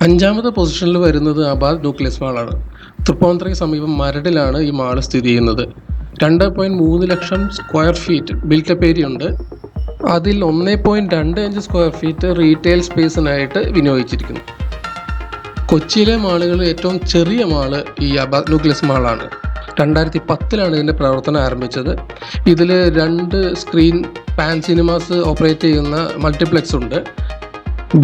അഞ്ചാമത്തെ പൊസിഷനിൽ വരുന്നത് ആബാദ് ന്യൂക്ലിയസ് മാളാണ്. തൃപ്പൂണിത്തുറയ്ക്ക് സമീപം മരടിലാണ് ഈ മാൾ സ്ഥിതി ചെയ്യുന്നത്. 2.3 ലക്ഷം സ്ക്വയർ ഫീറ്റ് ബിൽറ്റപ്പ് ഏരിയ ഉണ്ട്. അതിൽ 1.25 സ്ക്വയർ ഫീറ്റ് റീറ്റെയിൽ സ്പേസിനായിട്ട് വിനിയോഗിച്ചിരിക്കുന്നു. കൊച്ചിയിലെ മാളുകളിൽ ഏറ്റവും ചെറിയ മാള് ഈ ആബാദ് ന്യൂക്ലിയസ് മാളാണ്. 2010 ഇതിൻ്റെ പ്രവർത്തനം ആരംഭിച്ചത്. ഇതിൽ 2 സ്ക്രീൻ പാൻ സിനിമാസ് ഓപ്പറേറ്റ് ചെയ്യുന്ന മൾട്ടിപ്ലെക്സ് ഉണ്ട്.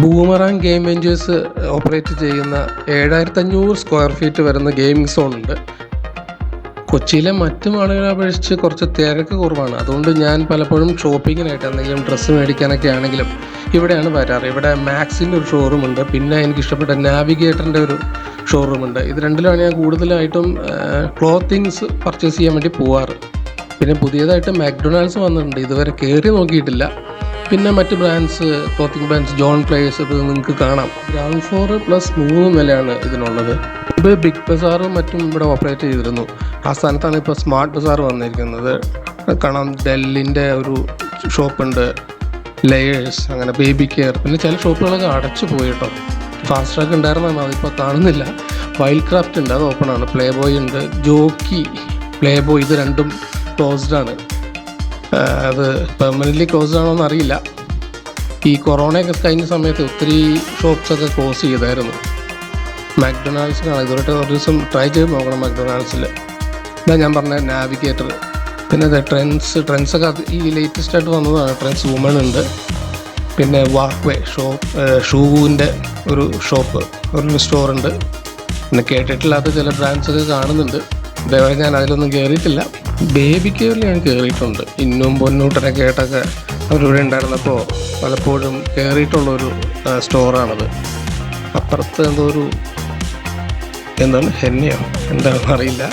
ബൂമറാങ് ഗെയിം വെഞ്ചേഴ്സ് ഓപ്പറേറ്റ് ചെയ്യുന്ന 7500 സ്ക്വയർ ഫീറ്റ് വരുന്ന ഗെയിമിംഗ് സോൺ ഉണ്ട്. കൊച്ചിയിലെ മറ്റ് മാളുകളെ അപേക്ഷിച്ച് കുറച്ച് തിരക്ക് കുറവാണ്. അതുകൊണ്ട് ഞാൻ പലപ്പോഴും ഷോപ്പിങ്ങിനായിട്ട് എന്തെങ്കിലും ഡ്രസ്സ് മേടിക്കാനൊക്കെ ആണെങ്കിലും ഇവിടെയാണ് വരാറ്. ഇവിടെ മാക്സിൻ്റെ ഒരു ഷോറൂം ഉണ്ട്. പിന്നെ എനിക്ക് ഇഷ്ടപ്പെട്ട നാവിഗേറ്ററിൻ്റെ ഒരു ഷോറൂം ഉണ്ട്. ഇത് രണ്ടിലാണ് ഞാൻ കൂടുതലായിട്ടും ക്ലോത്തിങ്സ് പർച്ചേസ് ചെയ്യാൻ വേണ്ടി പോവാറ്. പിന്നെ പുതിയതായിട്ട് മാക്ഡൊണാൾഡ്സ് വന്നിട്ടുണ്ട്. ഇതുവരെ കയറി നോക്കിയിട്ടില്ല. പിന്നെ മറ്റ് brands, clothing brands, John place ഇത് നിങ്ങൾക്ക് കാണാം. ഗ്രൗണ്ട് ഫ്ലോർ +3 നിലയാണ് ഇതിനുള്ളത്. ഇപ്പോൾ ബിഗ് ബസാറും മറ്റും ഇവിടെ ഓപ്പറേറ്റ് ചെയ്തിരുന്നു. ആ സ്ഥാനത്താണ് ഇപ്പോൾ സ്മാർട്ട് ബസാർ വന്നിരിക്കുന്നത്. കാണാം, ഡെല്ലിൻ്റെ ഒരു ഷോപ്പുണ്ട്, ലെയേഴ്സ്, അങ്ങനെ ബേബി കെയർ. പിന്നെ ചില ഷോപ്പുകളൊക്കെ അടച്ചു പോയി കേട്ടോ. ഫാസ്റ്റ് ട്രാക്ക് ഉണ്ടായിരുന്നതാണ്, അതിപ്പോൾ കാണുന്നില്ല. വൈൽഡ് ക്രാഫ്റ്റ് ഉണ്ട്, അത് ഓപ്പണാണ്. പ്ലേ ബോയ് ഉണ്ട്, ജോക്കി, പ്ലേ ബോയ്, ഇത് രണ്ടും ക്ലോസ്ഡാണ്. അത് പെർമനൻ്റ്ലി ക്ലോസ്ഡ് ആണോ എന്നറിയില്ല. ഈ കൊറോണയൊക്കെ കഴിഞ്ഞ സമയത്ത് ഒത്തിരി ഷോപ്സൊക്കെ ക്ലോസ് ചെയ്തായിരുന്നു. മാക്ഡൊണാൾഡ്സിനാണ് ഇതുവരെ ഒരു ദിവസം ട്രൈ ചെയ്ത് നോക്കണം. മാക്ഡൊണാൾഡ്സിൽ ഇതാ ഞാൻ പറഞ്ഞ നാവിഗേറ്റർ. പിന്നെ അത് ട്രെൻഡ്സൊക്കെ അത് ഈ ലേറ്റസ്റ്റ് ആയിട്ട് വന്നതാണ്. ട്രെൻഡ്സ് വുമൺ ഉണ്ട്. പിന്നെ വാക്വേ ഷൂവിൻ്റെ ഒരു ഷോപ്പ്, ഒരു സ്റ്റോറുണ്ട്. പിന്നെ കേട്ടിട്ടില്ലാത്ത ചില ബ്രാൻഡ്സൊക്കെ കാണുന്നുണ്ട്. ഇതേവരെ ഞാൻ അതിലൊന്നും കയറിയിട്ടില്ല. ബേബി കെയറിൽ ഞാൻ കയറിയിട്ടുണ്ട്. ഇന്നും പൊന്നൂട്ടനൊക്കെ ആയിട്ടൊക്കെ അവരിവിടെ ഉണ്ടായിരുന്നപ്പോൾ പലപ്പോഴും കയറിയിട്ടുള്ളൊരു സ്റ്റോറാണത്. അപ്പുറത്ത് എന്തോ ഒരു എന്താണ് ഹെന്നയോ എന്താണെന്ന് അറിയില്ല.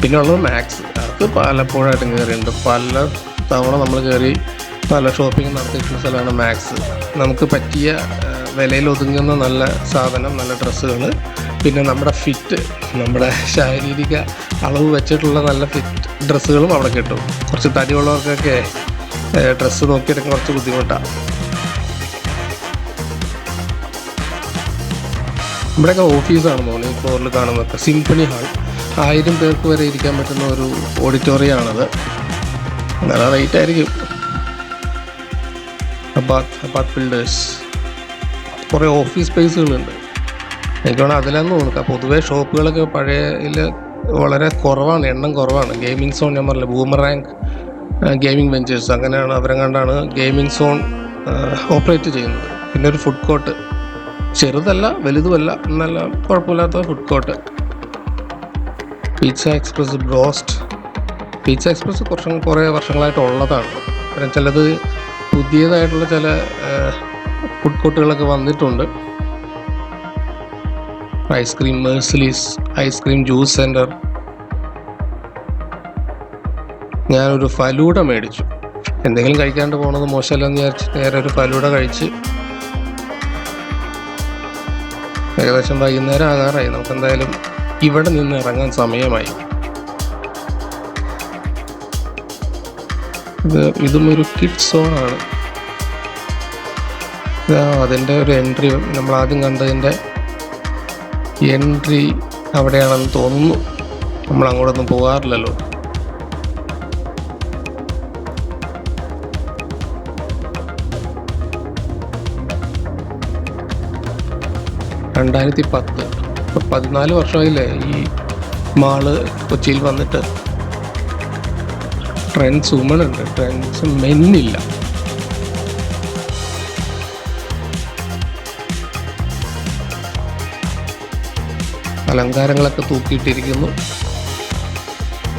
പിന്നെ ഉള്ളത് മാക്സ്, അത് പലപ്പോഴായിട്ടും കയറിയിട്ടുണ്ട്. പല തവണ നമ്മൾ കയറി പല ഷോപ്പിംഗ് നടത്തിയിട്ടുള്ള സ്ഥലമാണ് മാക്സ്. നമുക്ക് പറ്റിയ വിലയിൽ ഒതുങ്ങുന്ന നല്ല സാധനം, നല്ല ഡ്രസ്സുകൾ, പിന്നെ നമ്മുടെ ഫിറ്റ്, നമ്മുടെ ശാരീരിക അളവ് വെച്ചിട്ടുള്ള നല്ല ഫിറ്റ് ഡ്രസ്സുകളും അവിടെ കിട്ടും. കുറച്ച് തടിയുള്ളവർക്കൊക്കെ ഡ്രസ്സ് നോക്കിയെടുക്കാൻ കുറച്ച് ബുദ്ധിമുട്ടാണ്. ഇവിടെയൊക്കെ ഓഫീസാണ് മോർണിംഗ് ഫ്ലോറിൽ കാണുന്നത്. സിംഫണി ഹാൾ, 1000 പേർക്ക് വരെ ഇരിക്കാൻ പറ്റുന്ന ഒരു ഓഡിറ്റോറിയമാണത്. നല്ല റേറ്റ് ആയിരിക്കും. അബാദ് ബിൽഡേഴ്സ്, കുറേ ഓഫീസ് സ്പേസുകളുണ്ട്. എനിക്ക് വേണം അതിലാന്ന് തോന്നുക. പൊതുവേ ഷോപ്പുകളൊക്കെ പഴയതിൽ വളരെ കുറവാണ്, എണ്ണം കുറവാണ്. ഗെയിമിംഗ് സോൺ ഞാൻ പറഞ്ഞില്ല, ബൂമറാങ് ഗെയിമിംഗ് വെഞ്ചേഴ്സ്, അങ്ങനെയാണ് അവരെങ്ങാണ്ടാണ് ഗെയിമിംഗ് സോൺ ഓപ്പറേറ്റ് ചെയ്യുന്നത്. പിന്നെ ഒരു ഫുഡ് കോർട്ട്, ചെറുതല്ല വലുതുമല്ല, എന്നല്ല കുഴപ്പമില്ലാത്ത food court. Pizza express, broast. Pizza express കുറേ വർഷങ്ങളായിട്ട് ഉള്ളതാണ്. പിന്നെ ചിലത് പുതിയതായിട്ടുള്ള ചില ഫുഡ് കോർട്ടുകളൊക്കെ വന്നിട്ടുണ്ട്. ഐസ്ക്രീം, മേഴ്സലീസ് ഐസ്ക്രീം ജ്യൂസ് സെൻറ്റർ. ഞാനൊരു ഫലൂഡ മേടിച്ചു. എന്തെങ്കിലും കഴിക്കാണ്ട് പോകണത് മോശമല്ലെന്ന് വിചാരിച്ച് നേരെ ഒരു ഫലൂഡ കഴിച്ച്. ഏകദേശം വൈകുന്നേരം ആകാറായി. നമുക്കെന്തായാലും ഇവിടെ നിന്ന് ഇറങ്ങാൻ സമയമായി. ഇതും ഒരു കിഡ്സ് സോണാണ്. അതിൻ്റെ ഒരു എൻട്രി, നമ്മൾ ആദ്യം കണ്ടതിൻ്റെ എൻട്രി അവിടെയാണെന്ന് തോന്നുന്നു. നമ്മൾ അങ്ങോട്ടൊന്നും പോകാറില്ലല്ലോ. $2010, ഇപ്പോൾ 14 വർഷമായില്ലേ ഈ മാള് കൊച്ചിയിൽ വന്നിട്ട്. ട്രെൻഡ്സ് വുമൺ ഉണ്ട്, ട്രെൻഡ്സ് മെന്നില്ല. അലങ്കാരങ്ങളൊക്കെ തൂക്കിയിട്ടിരിക്കുന്നു.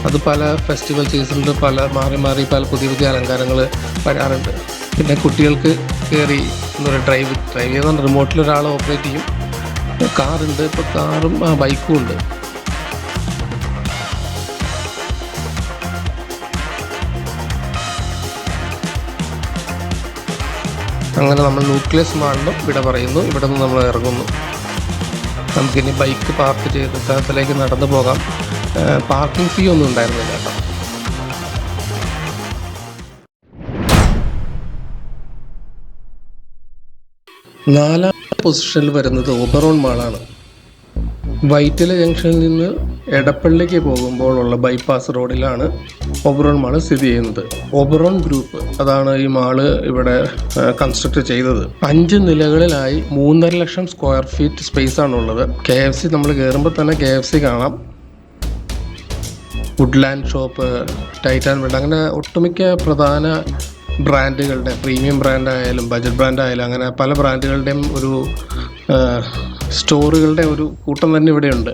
അത് പല ഫെസ്റ്റിവൽ സീസണിൽ മാറി പല പുതിയ അലങ്കാരങ്ങൾ വരാറുണ്ട്. പിന്നെ കുട്ടികൾക്ക് കയറി ഡ്രൈവ് ചെയ്യുന്ന റിമോട്ടിൽ ഒരാൾ ഓപ്പറേറ്റ് ചെയ്യും. കാറുണ്ട്, ഇപ്പോൾ കാറും ബൈക്കും ഉണ്ട്. അങ്ങനെ നമ്മൾ ന്യൂക്ലിയസ് മാളിലും വിട പറയുന്നു. ഇവിടെ നിന്ന് നമ്മൾ ഇറങ്ങുന്നു. നമുക്കിനി ബൈക്ക് പാർക്ക് ചെയ്ത് സ്ഥലത്തിലേക്ക് നടന്നു പോകാം. പാർക്കിംഗ് ഫീ ഒന്നും ഉണ്ടായിരുന്നില്ല കേട്ടോ. നാലാമത്തെ പൊസിഷനിൽ വരുന്നത് ഓബറോൺ മാളാണ്. വൈറ്റില ജംഗ്ഷനിൽ നിന്ന് എടപ്പള്ളിക്ക് പോകുമ്പോഴുള്ള ബൈപ്പാസ് റോഡിലാണ് ഓബറോൺ മാള് സ്ഥിതി ചെയ്യുന്നത്. ഓബറോൺ ഗ്രൂപ്പ് അതാണ് ഈ മാള് ഇവിടെ കൺസ്ട്രക്ട് ചെയ്തത്. 5 നിലകളിലായി 3.5 ലക്ഷം സ്ക്വയർ ഫീറ്റ് സ്പേസ് ആണുള്ളത്. KFC നമ്മൾ കയറുമ്പോൾ തന്നെ KFC കാണാം. വുഡ്ലാൻഡ് ഷോപ്പ്, ടൈറ്റാൻ ബ്രാൻഡ്, അങ്ങനെ ഒട്ടുമിക്ക പ്രധാന ബ്രാൻഡുകളുടെ, പ്രീമിയം ബ്രാൻഡായാലും ബജറ്റ് ബ്രാൻഡായാലും അങ്ങനെ പല ബ്രാൻഡുകളുടെയും ഒരു സ്റ്റോറുകളുടെ ഒരു കൂട്ടം തന്നെ ഇവിടെയുണ്ട്.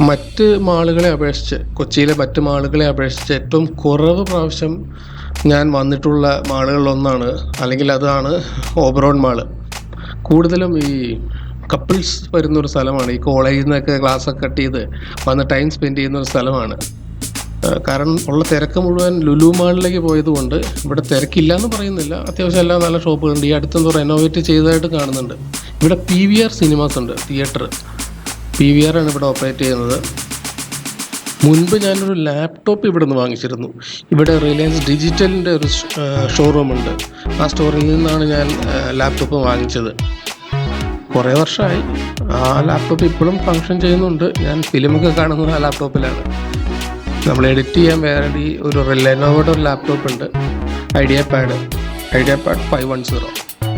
മറ്റ് മാളുകളെ അപേക്ഷിച്ച്, കൊച്ചിയിലെ മറ്റ് മാളുകളെ അപേക്ഷിച്ച് ഏറ്റവും കുറവ് പ്രാവശ്യം ഞാൻ വന്നിട്ടുള്ള മാളുകളിലൊന്നാണ്, അല്ലെങ്കിൽ അതാണ് ഓബറോൺ മാള്. കൂടുതലും ഈ കപ്പിൾസ് വരുന്നൊരു സ്ഥലമാണ്. ഈ കോളേജിൽ നിന്നൊക്കെ ക്ലാസ്സൊക്കെ കട്ട് ചെയ്ത് വന്ന് ടൈം സ്പെൻഡ് ചെയ്യുന്നൊരു സ്ഥലമാണ്. കാരണം ഉള്ള തിരക്ക് മുഴുവൻ ലുലു മാളിലേക്ക് പോയതുകൊണ്ട് ഇവിടെ തിരക്കില്ല എന്ന് പറയുന്നില്ല. അത്യാവശ്യം എല്ലാ നല്ല ഷോപ്പുകളുണ്ട്. ഈ അടുത്തെന്തോ റെനോവേറ്റ് ചെയ്തതായിട്ട് കാണുന്നുണ്ട്. ഇവിടെ PVR സിനിമാസ് ഉണ്ട്, തിയേറ്റർ. PVR ആണ് ഇവിടെ ഓപ്പറേറ്റ് ചെയ്യുന്നത്. മുൻപ് ഞാനൊരു ലാപ്ടോപ്പ് ഇവിടെ നിന്ന് വാങ്ങിച്ചിരുന്നു. ഇവിടെ റിലയൻസ് ഡിജിറ്റലിൻ്റെ ഒരു ഷോറൂമുണ്ട്. ആ സ്റ്റോറിൽ നിന്നാണ് ഞാൻ ലാപ്ടോപ്പ് വാങ്ങിച്ചത്. കുറേ വർഷമായി. ആ ലാപ്ടോപ്പ് ഇപ്പോഴും ഫങ്ഷൻ ചെയ്യുന്നുണ്ട്. ഞാൻ ഫിലിമൊക്കെ കാണുന്നത് ആ ലാപ്ടോപ്പിലാണ്. നമ്മൾ എഡിറ്റ് ചെയ്യാൻ വേണ്ടി ഒരു ലെനോവോയുടെ ഒരു ലാപ്ടോപ്പ് ഉണ്ട്, ഐഡിയ പാഡ് 510.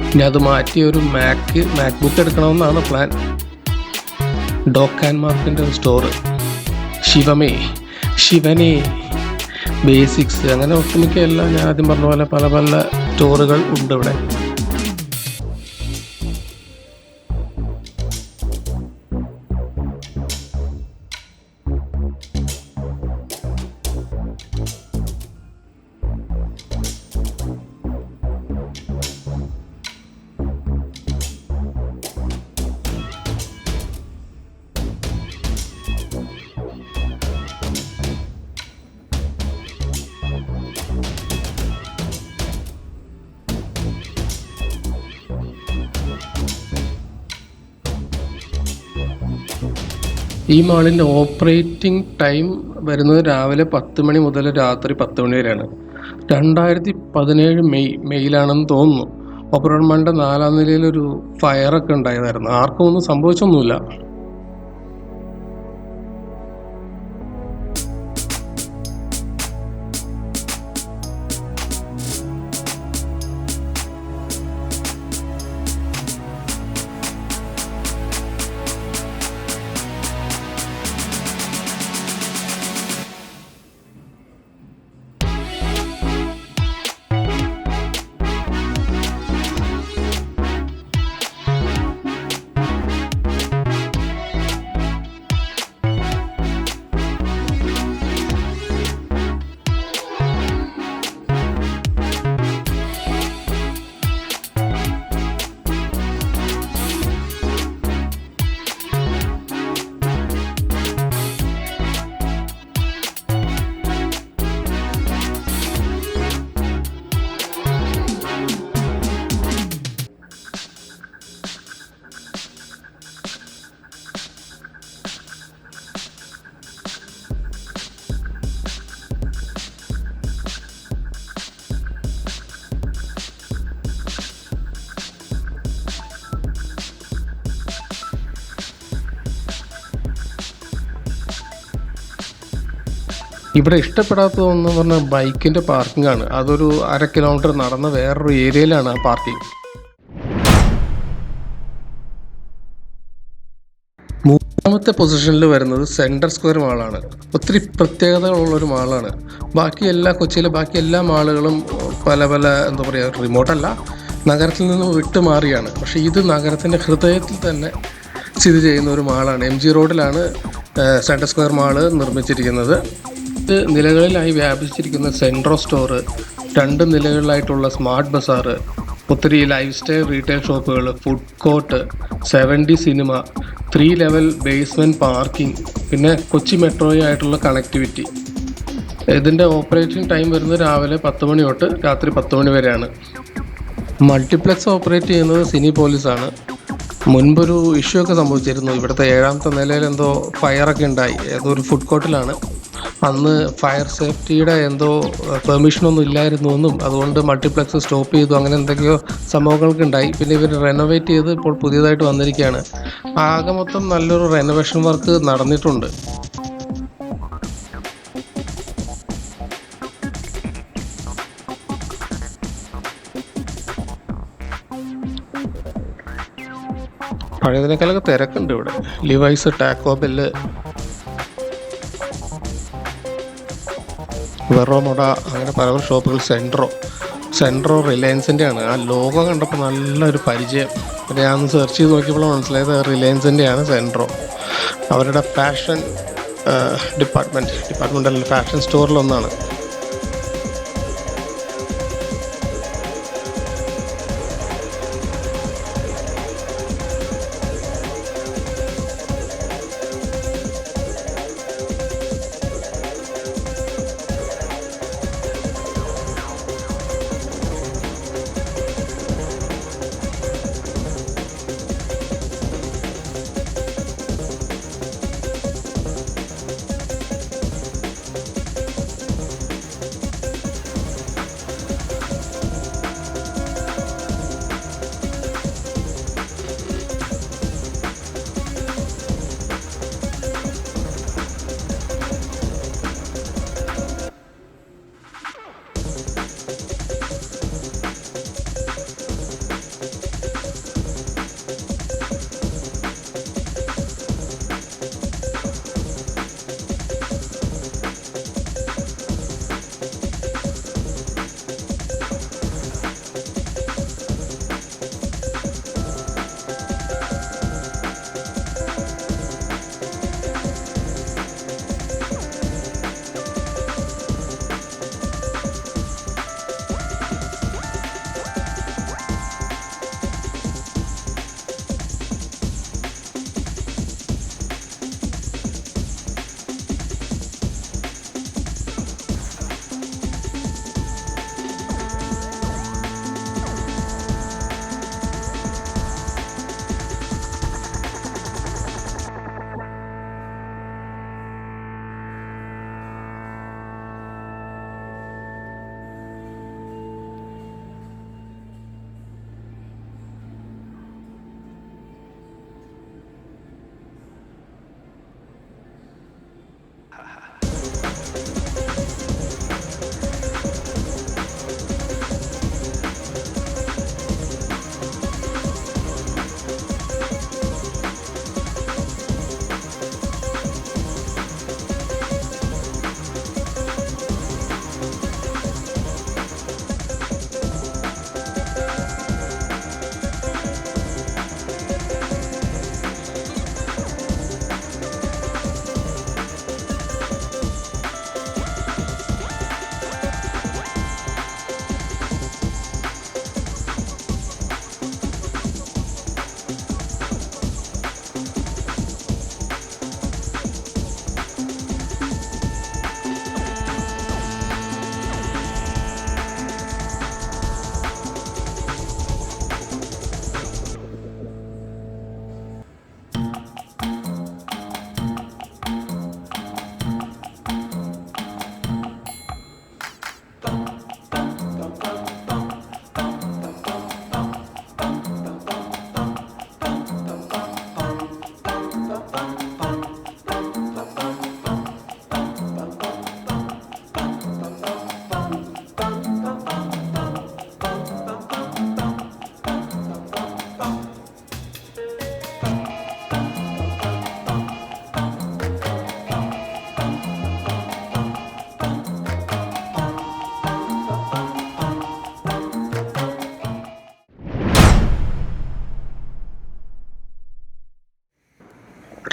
ഇനി അത് മാറ്റി ഒരു മാക്ബുക്ക് എടുക്കണമെന്നാണ് പ്ലാൻ. ഡോക്ക് ആൻഡ് മാർക്കിൻ്റെ ഒരു സ്റ്റോറ്, ശിവനെ ബേസിക്സ്, അങ്ങനെ ഒട്ടുമിക്ക എല്ലാം ഞാൻ ആദ്യം പറഞ്ഞ പോലെ പല പല സ്റ്റോറുകൾ ഉണ്ട് ഇവിടെ. ഈ മാളിൻ്റെ ഓപ്പറേറ്റിംഗ് ടൈം വരുന്നത് രാവിലെ 10 മണി മുതൽ രാത്രി 10 മണി വരെയാണ്. 2017 മെയ്യിലാണെന്ന് തോന്നുന്നു. ഓബറോൺ മാളിൻ്റെ 4ാം നിലയിലൊരു ഫയറൊക്കെ ഉണ്ടായതായിരുന്നു. ആർക്കും ഒന്നും സംഭവിച്ചൊന്നുമില്ല. ഇവിടെ ഇഷ്ടപ്പെടാത്തതെന്ന് പറഞ്ഞാൽ ബൈക്കിൻ്റെ പാർക്കിംഗ് ആണ്. അതൊരു 1/2 കിലോമീറ്റർ നടന്ന് വേറൊരു ഏരിയയിലാണ് ആ പാർക്കിംഗ്. മൂന്നാമത്തെ പൊസിഷനിൽ വരുന്നത് സെൻട്രൽ സ്ക്വയർ മാളാണ്. ഒത്തിരി പ്രത്യേകതകളുള്ളൊരു മാളാണ്. കൊച്ചിയിലെ ബാക്കി എല്ലാ മാളുകളും പല പല എന്താ പറയുക, റിമോട്ടല്ല, നഗരത്തിൽ നിന്ന് വിട്ടുമാറിയാണ്. പക്ഷേ ഇത് നഗരത്തിൻ്റെ ഹൃദയത്തിൽ തന്നെ സ്ഥിതി ചെയ്യുന്ന ഒരു മാളാണ്. MG റോഡിലാണ് സെൻട്രൽ സ്ക്വയർ മാള് നിർമ്മിച്ചിരിക്കുന്നത്. നിലകളിലായി വ്യാപിച്ചിരിക്കുന്ന സെൻട്രോ സ്റ്റോറ്, 2 നിലകളിലായിട്ടുള്ള സ്മാർട്ട് ബസാറ്, ഒത്തിരി ലൈഫ് സ്റ്റൈൽ റീറ്റെയിൽ ഷോപ്പുകൾ, food court, 70 cinema, 3 level basement parking, പിന്നെ കൊച്ചി മെട്രോയായിട്ടുള്ള കണക്ടിവിറ്റി. ഇതിൻ്റെ ഓപ്പറേറ്റിംഗ് ടൈം വരുന്നത് രാവിലെ 10 മണി തൊട്ട് രാത്രി 10 മണി വരെയാണ്. മൾട്ടിപ്ലെക്സ് ഓപ്പറേറ്റ് ചെയ്യുന്നത് സിനിപോളിസാണ്. മുൻപൊരു ഇഷ്യൂ ഒക്കെ സംഭവിച്ചിരുന്നു. ഇവിടുത്തെ 7ാമത്തെ നിലയിൽ എന്തോ ഫയറൊക്കെ ഉണ്ടായി. ഏതോ ഒരു ഫുഡ് കോർട്ടിലാണ്. അന്ന് ഫയർ സേഫ്റ്റിയുടെ എന്തോ പെർമിഷനൊന്നും ഇല്ലായിരുന്നു എന്നും അതുകൊണ്ട് മൾട്ടിപ്ലക്സ് സ്റ്റോപ്പ് ചെയ്തു, അങ്ങനെ എന്തൊക്കെയോ സംഭവങ്ങളൊക്കെ ഉണ്ടായി. പിന്നെ ഇവർ റെനോവേറ്റ് ചെയ്ത് ഇപ്പോൾ പുതിയതായിട്ട് വന്നിരിക്കുകയാണ്. ആകെ മൊത്തം നല്ലൊരു റെനോവേഷൻ വർക്ക് നടന്നിട്ടുണ്ട്. പഴയതിനേക്കാളൊക്കെ തിരക്കുണ്ട് ഇവിടെ. ലിവൈസ്, ടാക്കോ ബെല്ല്, വെറോമൊട, അങ്ങനെ പല ഷോപ്പുകൾ. സെൻട്രോ റിലയൻസിൻ്റെ ആണ്. ആ ലോഗോ കണ്ടപ്പോൾ നല്ലൊരു പരിചയം. പിന്നെ ഞാൻ സെർച്ച് ചെയ്ത് നോക്കിയപ്പോൾ മനസ്സിലായത് റിലയൻസിൻ്റെ ആണ് സെൻട്രോ. അവരുടെ ഫാഷൻ ഡിപ്പാർട്ട്മെൻ്റ് ഫാഷൻ സ്റ്റോറിലൊന്നാണ്.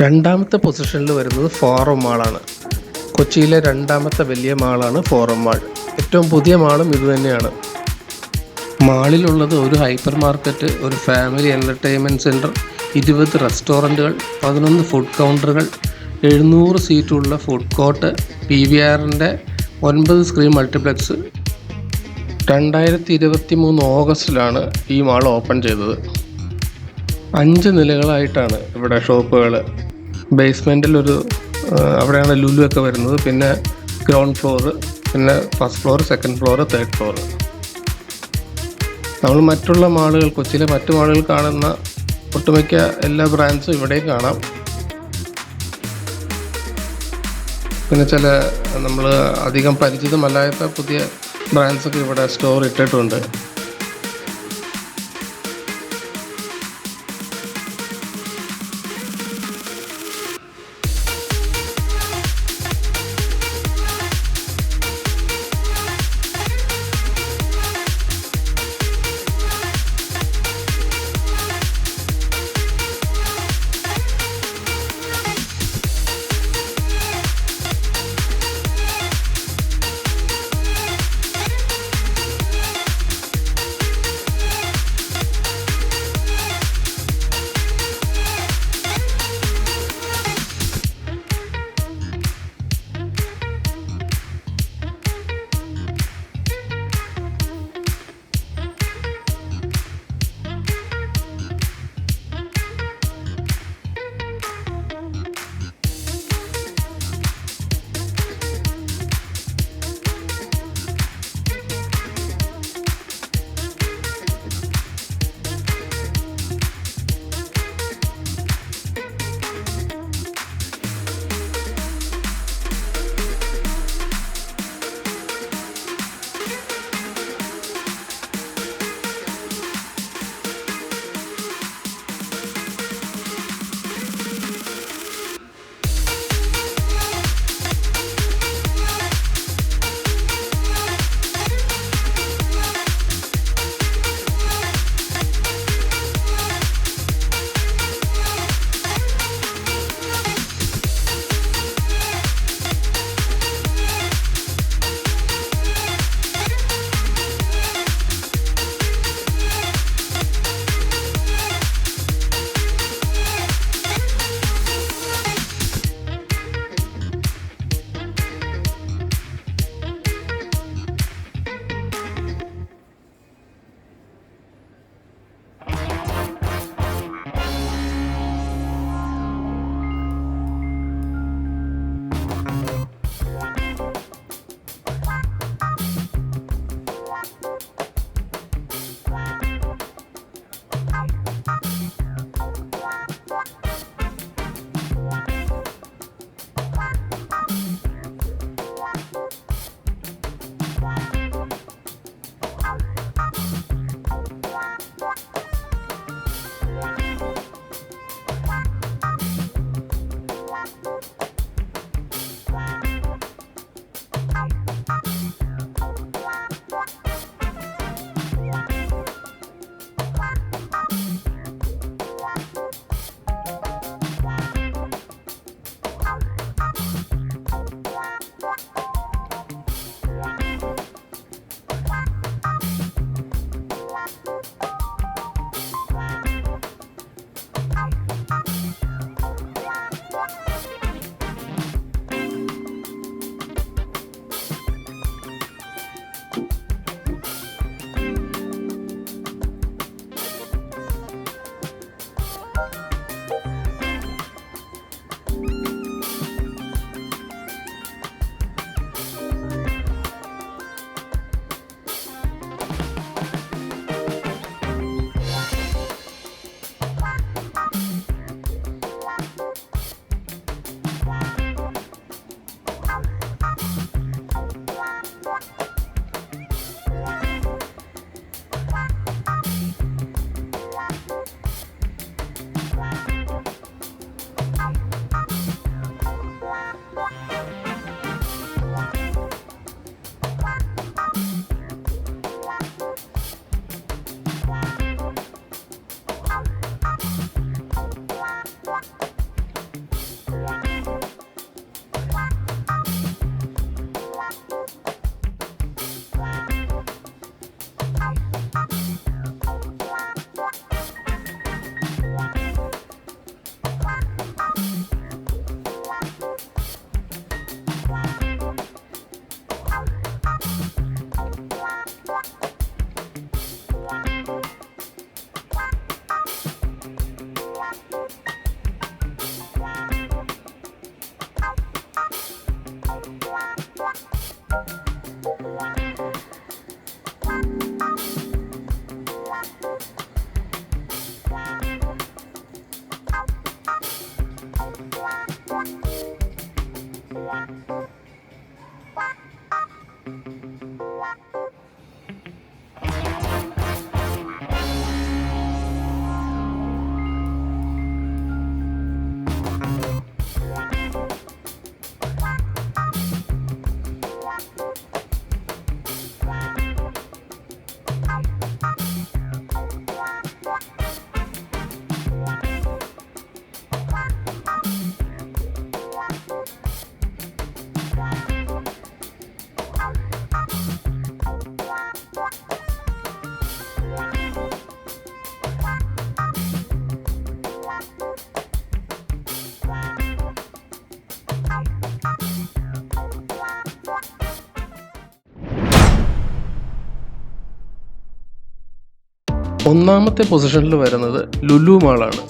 രണ്ടാമത്തെ പൊസിഷനിൽ വരുന്നത് ഫോറം മാളാണ്. കൊച്ചിയിലെ രണ്ടാമത്തെ വലിയ മാളാണ് ഫോറം മാൾ. ഏറ്റവും പുതിയ മാളും ഇതുതന്നെയാണ്. മാളിലുള്ളത് ഒരു ഹൈപ്പർ മാർക്കറ്റ്, ഒരു ഫാമിലി എൻ്റർടൈൻമെൻറ്റ് സെൻറ്റർ, 20 റെസ്റ്റോറൻറ്റുകൾ, 11 ഫുഡ് കൗണ്ടറുകൾ, 700 സീറ്റുള്ള ഫുഡ് കോർട്ട്, PVRൻ്റെ 9 സ്ക്രീൻ മൾട്ടിപ്ലക്സ്. 2023 ഓഗസ്റ്റിലാണ് ഈ മാൾ ഓപ്പൺ ചെയ്തത്. 5 നിലകളായിട്ടാണ് ഇവിടെ ഷോപ്പുകൾ. ബേസ്മെൻറ്റിൽ ഒരു അവിടെയാണ് ലുലു ഒക്കെ വരുന്നത്. പിന്നെ ഗ്രൗണ്ട് ഫ്ലോർ, പിന്നെ first floor, second floor, third floor. നമ്മൾ മറ്റുള്ള മാളുകൾ, കൊച്ചിയിലെ മറ്റു മാളുകൾ കാണുന്ന ഒട്ടുമിക്ക എല്ലാ ബ്രാൻഡ്സും ഇവിടെയും കാണാം. പിന്നെ ചില നമ്മൾ അധികം പരിചിതമല്ലാത്ത പുതിയ ബ്രാൻഡ്സൊക്കെ ഇവിടെ സ്റ്റോർ ഇട്ടിട്ടുണ്ട്. ഒന്നാമത്തെ പൊസിഷനിൽ വരുന്നത് ലുലു മാളാണ്.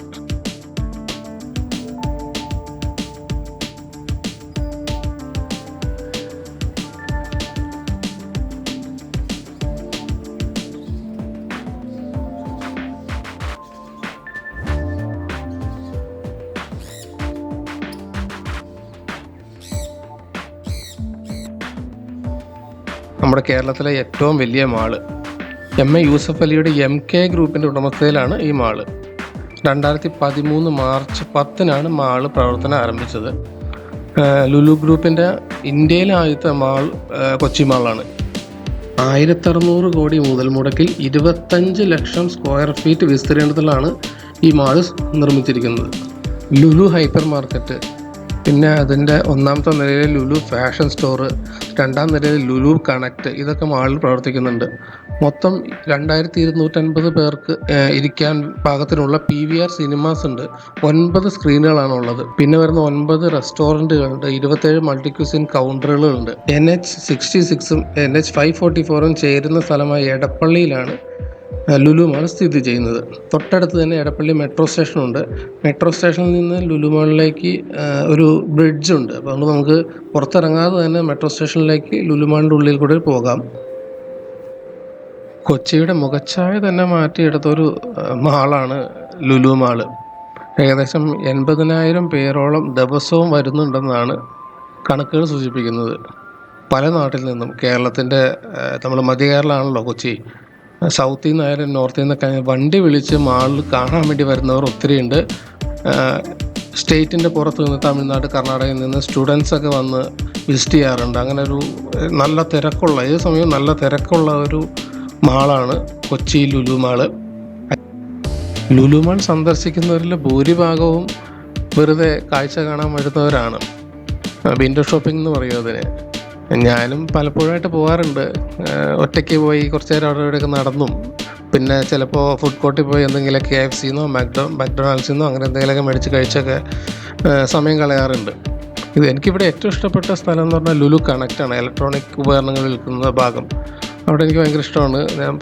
നമ്മുടെ കേരളത്തിലെ ഏറ്റവും വലിയ മാള് MA യൂസഫ് അലിയുടെ MK ഗ്രൂപ്പിൻ്റെ ഉടമസ്ഥതയിലാണ് ഈ മാള്. 2013 മാർച്ച് 10 മാള് പ്രവർത്തനം ആരംഭിച്ചത്. ലുലു ഗ്രൂപ്പിൻ്റെ ഇന്ത്യയിലെ ആദ്യത്തെ മാൾ കൊച്ചി മാളാണ്. 1600 കോടി മുതൽ മുടക്കിൽ 25 ലക്ഷം സ്ക്വയർ ഫീറ്റ് വിസ്തീർണത്തിലാണ് ഈ മാൾ നിർമ്മിച്ചിരിക്കുന്നത്. ലുലു ഹൈപ്പർ മാർക്കറ്റ്, പിന്നെ അതിൻ്റെ ഒന്നാമത്തെ നിലയിൽ ലുലു ഫാഷൻ സ്റ്റോറ്, രണ്ടാം നിലയിൽ ലുലു കണക്റ്റ്, ഇതൊക്കെ മാളിൽ പ്രവർത്തിക്കുന്നുണ്ട്. മൊത്തം 2250 പേർക്ക് ഇരിക്കാൻ പാകത്തിനുള്ള PVR സിനിമാസ് ഉണ്ട്. 9 സ്ക്രീനുകളാണ് ഉള്ളത്. പിന്നെ വരുന്ന 9 റെസ്റ്റോറൻറ്റുകളുണ്ട്. 27 മൾട്ടി ക്യൂസിൻ കൗണ്ടറുകളുണ്ട്. NH66ഉം NH544ഉം ചേരുന്ന സ്ഥലമായ എടപ്പള്ളിയിലാണ് ലുലു മാൾ സ്ഥിതി ചെയ്യുന്നത്. തൊട്ടടുത്ത് തന്നെ എടപ്പള്ളി മെട്രോ സ്റ്റേഷനുണ്ട്. മെട്രോ സ്റ്റേഷനിൽ നിന്ന് ലുലു മാളിലേക്ക് ഒരു ബ്രിഡ്ജുണ്ട്. അപ്പോൾ അതുകൊണ്ട് നമുക്ക് പുറത്തിറങ്ങാതെ തന്നെ മെട്രോ സ്റ്റേഷനിലേക്ക് ലുലു മാളിൻ്റെ ഉള്ളിൽ കൂടെ പോകാം. കൊച്ചിയുടെ മുഖച്ഛായ തന്നെ മാറ്റിയെടുത്തൊരു മാളാണ് ലുലു മാള്. ഏകദേശം 80,000 പേരോളം ദിവസവും വരുന്നുണ്ടെന്നാണ് കണക്കുകൾ സൂചിപ്പിക്കുന്നത്. പല നാട്ടിൽ നിന്നും, കേരളത്തിൻ്റെ നമ്മൾ മധ്യ കേരളമാണല്ലോ കൊച്ചി, സൗത്തിൽ നിന്നായാലും നോർത്തിൽ നിന്നൊക്കെ വണ്ടി വിളിച്ച് മാളിൽ കാണാൻ വേണ്ടി വരുന്നവർ ഒത്തിരിയുണ്ട്. സ്റ്റേറ്റിൻ്റെ പുറത്ത് നിന്ന്, തമിഴ്നാട്, കർണാടകയിൽ നിന്ന് സ്റ്റുഡൻസൊക്കെ വന്ന് വിസിറ്റ് ചെയ്യാറുണ്ട്. അങ്ങനെ ഒരു നല്ല തിരക്കുള്ള, ഏത് സമയവും നല്ല തിരക്കുള്ള ഒരു മാളാണ് കൊച്ചി ലുലു മാള്. ലുലു മാൾ സന്ദർശിക്കുന്നവരിൽ ഭൂരിഭാഗവും വെറുതെ കാഴ്ച കാണാൻ വരുന്നവരാണ്. വിൻഡോ ഷോപ്പിംഗ് എന്ന് പറയും അതിന്. ഞാനും പലപ്പോഴായിട്ട് പോകാറുണ്ട്. ഒറ്റയ്ക്ക് പോയി കുറച്ച് നേരം അവിടെ ഇവിടെയൊക്കെ നടന്നും, പിന്നെ ചിലപ്പോൾ ഫുഡ് കോർട്ടിൽ പോയി എന്തെങ്കിലും KFCന്നോ മക്ഡൊണാൾഡ്സിന്നോ അങ്ങനെ എന്തെങ്കിലുമൊക്കെ മേടിച്ച് കഴിച്ചൊക്കെ സമയം കളയാറുണ്ട്. എനിക്കിവിടെ ഏറ്റവും ഇഷ്ടപ്പെട്ട സ്ഥലം എന്ന് പറഞ്ഞാൽ ലുലു കണക്റ്റാണ്. ഇലക്ട്രോണിക് ഉപകരണങ്ങൾ വിൽക്കുന്ന ഭാഗം. അവിടെ എനിക്ക് ഭയങ്കര ഇഷ്ടമാണ്. ഞാൻ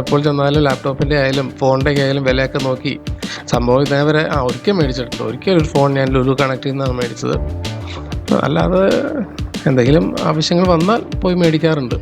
എപ്പോൾ ചെന്നാലും ലാപ്ടോപ്പിൻ്റെ ആയാലും ഫോണിൻ്റെ ആയാലും വിലയൊക്കെ നോക്കി, സംഭവം ഇതേവരെ ഒരിക്കൽ മേടിച്ചിട്ടുണ്ട്. ഒരിക്കലൊരു ഫോൺ ഞാൻ ലുലു കണക്റ്റിൽ നിന്നാണ് മേടിച്ചത്. അല്ലാതെ എന്തെങ്കിലും ആവശ്യങ്ങൾ വന്നാൽ പോയി മേടിക്കാറുണ്ട്.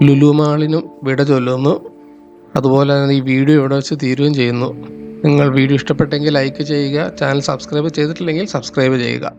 ലുലു മാളിനും വിട ചൊല്ലുന്നു. അതുപോലെ തന്നെ ഈ വീഡിയോ ഇവിടെ വെച്ച് തീരുകയും ചെയ്യുന്നു. നിങ്ങൾ വീഡിയോ ഇഷ്ടപ്പെട്ടെങ്കിൽ ലൈക്ക് ചെയ്യുക. ചാനൽ സബ്സ്ക്രൈബ് ചെയ്തിട്ടില്ലെങ്കിൽ സബ്സ്ക്രൈബ് ചെയ്യുക.